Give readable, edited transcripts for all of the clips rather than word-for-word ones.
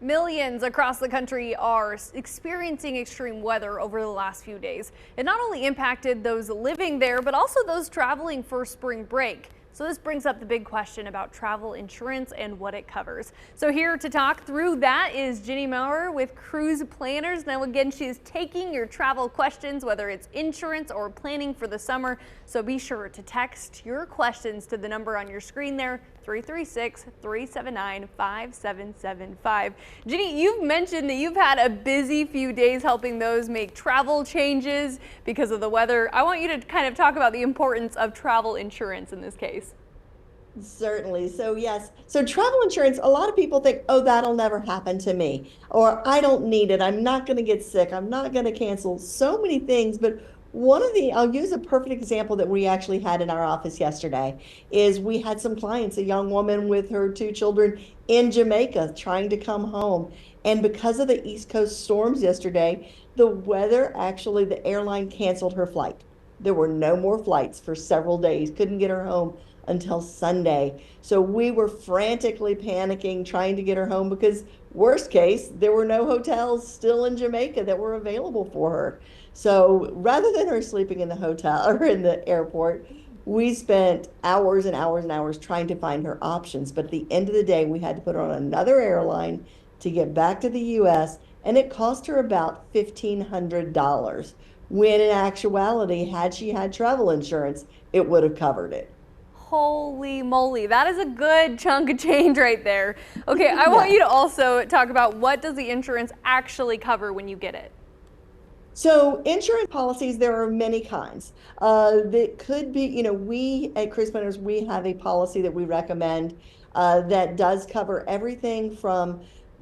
Millions across the country are experiencing extreme weather over the last few days. It not only impacted those living there, but also those traveling for spring break. So this brings up the big question about travel insurance and what it covers. So here to talk through that is Jenny Maurer with Cruise Planners. Now again, she is taking your travel questions, whether it's insurance or planning for the summer. So be sure to text your questions to the number on your screen there, 336-379-5775. Jenny, you've mentioned that you've had a busy few days helping those make travel changes because of the weather. I want you to kind of talk about the importance of travel insurance in this case. Certainly. So yes. So travel insurance, a lot of people think, oh, that'll never happen to me, or I don't need it. I'm not going to get sick. I'm not going to cancel so many things. But I'll use a perfect example that we actually had in our office yesterday is we had some clients, a young woman with her two children in Jamaica trying to come home. And because of the East Coast storms yesterday, the weather, actually, the airline canceled her flight. There were no more flights for several days, couldn't get her home until Sunday. So we were frantically panicking, trying to get her home because worst case, there were no hotels still in Jamaica that were available for her. So rather than her sleeping in the hotel or in the airport, we spent hours and hours and hours trying to find her options. But at the end of the day, we had to put her on another airline to get back to the US, and it cost her about $1,500. When in actuality, had she had travel insurance, it would have covered it. Holy moly, that is a good chunk of change right there. Okay, I want you to also talk about what does the insurance actually cover when you get it? So insurance policies, there are many kinds. That could be, we at Cruise Planners, we have a policy that we recommend that does cover everything from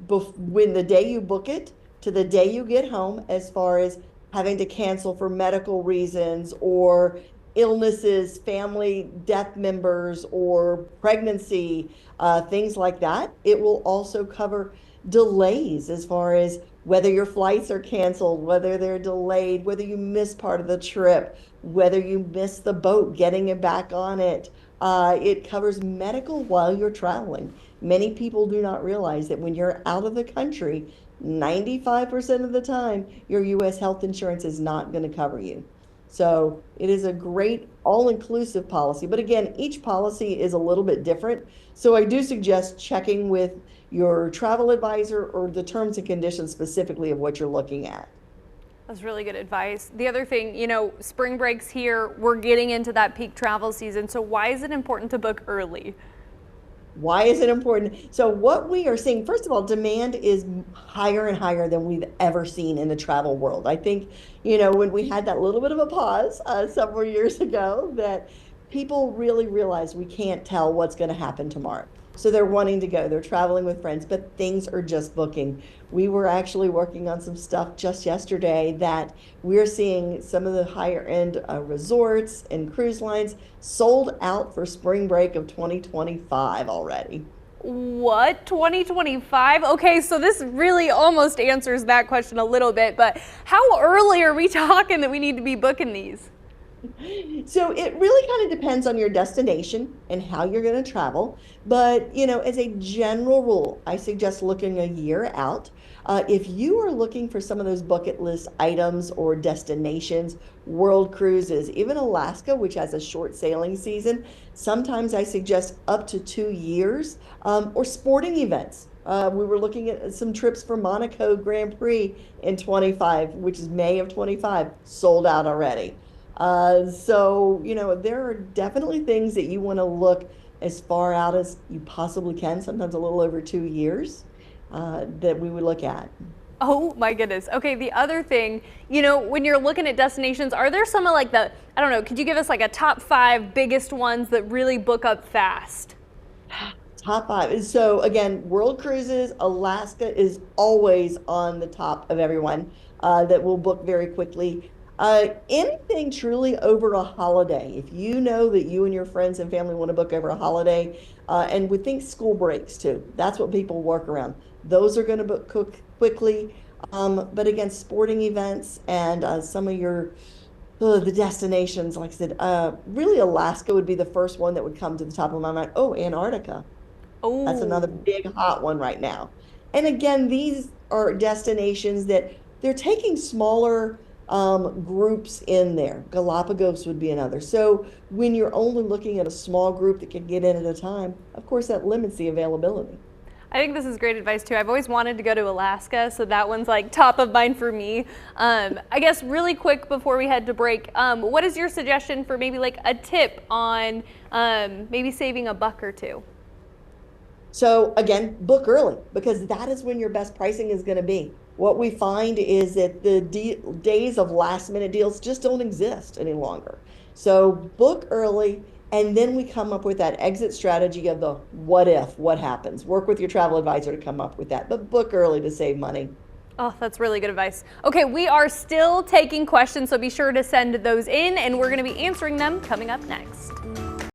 when the day you book it to the day you get home, as far as having to cancel for medical reasons or illnesses, family death members, or pregnancy, things like that. It will also cover delays as far as whether your flights are canceled, whether they're delayed, whether you miss part of the trip, whether you miss the boat, getting it back on it. It covers medical while you're traveling. Many people do not realize that when you're out of the country, 95% of the time, your U.S. health insurance is not going to cover you. So it is a great all-inclusive policy. But again, each policy is a little bit different. So I do suggest checking with your travel advisor or the terms and conditions specifically of what you're looking at. That's really good advice. The other thing, spring breaks here, we're getting into that peak travel season. So why is it important to book early? Why is it important? So what we are seeing, first of all, demand is higher and higher than we've ever seen in the travel world. I think, when we had that little bit of a pause several years ago, that people really realize we can't tell what's going to happen tomorrow. So they're wanting to go, they're traveling with friends, but things are just booking. We were actually working on some stuff just yesterday that we're seeing some of the higher end resorts and cruise lines sold out for spring break of 2025 already. What, 2025? Okay, so this really almost answers that question a little bit, but how early are we talking that we need to be booking these? So it really kind of depends on your destination and how you're going to travel. But, as a general rule, I suggest looking a year out. If you are looking for some of those bucket list items or destinations, world cruises, even Alaska, which has a short sailing season, sometimes I suggest up to 2 years, or sporting events. We were looking at some trips for Monaco Grand Prix in 25, which is May of 25, sold out already. So, there are definitely things that you want to look as far out as you possibly can, sometimes a little over 2 years, that we would look at. Oh my goodness. Okay, the other thing, when you're looking at destinations, are there some of I don't know, could you give us like a top 5 biggest ones that really book up fast? Top 5. So again, world cruises, Alaska is always on the top of everyone that will book very quickly. Anything truly over a holiday, if you know that you and your friends and family want to book over a holiday, and we think school breaks too, that's what people work around. Those are going to book quickly. But again, sporting events and some of the destinations, like I said, really Alaska would be the first one that would come to the top of my mind. Oh, Antarctica. Oh, That's another big hot one right now. And again, these are destinations that they're taking smaller groups in there. Galapagos would be another. So when you're only looking at a small group that can get in at a time, of course, that limits the availability. I think this is great advice too. I've always wanted to go to Alaska, so that one's like top of mind for me. I guess really quick before we head to break, what is your suggestion for maybe like a tip on maybe saving $1 or $2? So again, book early because that is when your best pricing is going to be. What we find is that the days of last minute deals just don't exist any longer. So book early, and then we come up with that exit strategy of the what if, what happens. Work with your travel advisor to come up with that, but book early to save money. Oh, that's really good advice. Okay, we are still taking questions, so be sure to send those in, and we're going to be answering them coming up next.